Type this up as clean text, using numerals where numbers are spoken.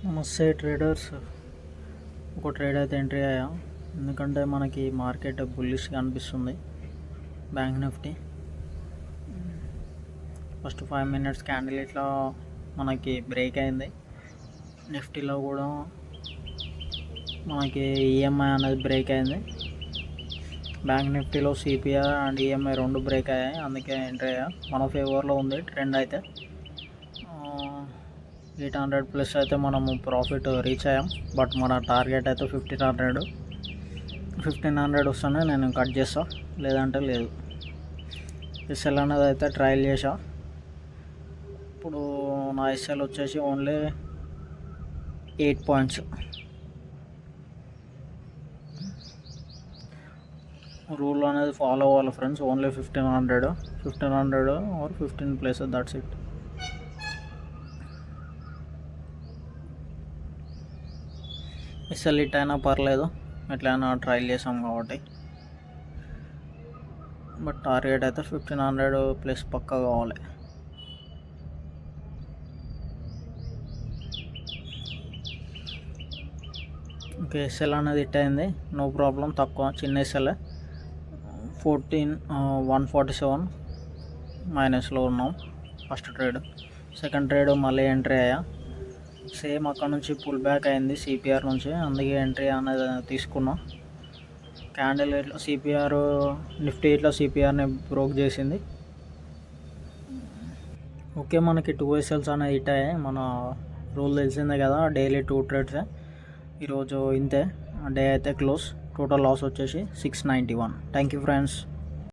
నమస్తే ట్రేడర్స్. ఒక ట్రేడ్ అయితే ఎంట్రీ అయ్యా, ఎందుకంటే మనకి మార్కెట్ బుల్లిష్గా అనిపిస్తుంది. Bank Nifty first 5 minutes candle ఇట్లా మనకి బ్రేక్ అయింది. నిఫ్టీలో కూడా మనకి ఈఎంఐ అనేది బ్రేక్ అయింది. బ్యాంక్ నిఫ్టీలో సిపిఆర్ అండ్ ఈఎంఐ రెండు బ్రేక్ అయ్యాయి, అందుకే ఎంట్రీ అయ్యా. మన ఫేవర్లో ఉంది ట్రెండ్ అయితే. 800+ అయితే మనము ప్రాఫిట్ రీచ్ అయ్యాం. బట్ మన టార్గెట్ అయితే 1500 వస్తేనే నేను కట్ చేస్తా, లేదంటే లేదు. ఎస్ఎల్ అనేది అయితే ట్రయల్ చేసా. ఇప్పుడు నా ఎస్ఎల్ వచ్చేసి ఓన్లీ 8 points. రూల్ అనేది ఫాలో అవ్వాలి friends. Only 1500 or 15+, that's it. SL it అయినా పర్లేదు, ఎట్లయినా ట్రయల్ చేసాం కాబట్టి. బట్ టార్గెట్ అయితే 1500+ పక్కా కావాలి. ఓకే, ఎస్ఎల్ అనేది హిట్ అయింది, నో ప్రాబ్లం. తక్కువ చిన్న ఎస్ఎల్ 147 మైనస్లో ఉన్నాం. First trade. సెకండ్ ట్రేడ్ మళ్ళీ ఎంట్రీ అయ్యా. సేమ్ అక్కడ నుంచి పుల్ బ్యాక్ అయింది సిపిఆర్ నుంచి, అందుకే ఎంట్రీ అనేది తీసుకున్నా. క్యాండిల్ ఇట్లా సిపిఆర్ నిఫ్టీ ఇట్లా సిపిఆర్ని బ్రోక్ చేసింది. ఓకే, మనకి 2 SLs అనేది హిట్ అయ్యాయి. మన రూల్ తెలిసిందే కదా, డైలీ 2 trades. ఈరోజు ఇంతే, డే అయితే క్లోజ్. టోటల్ లాస్ వచ్చేసి 691. Thank you friends.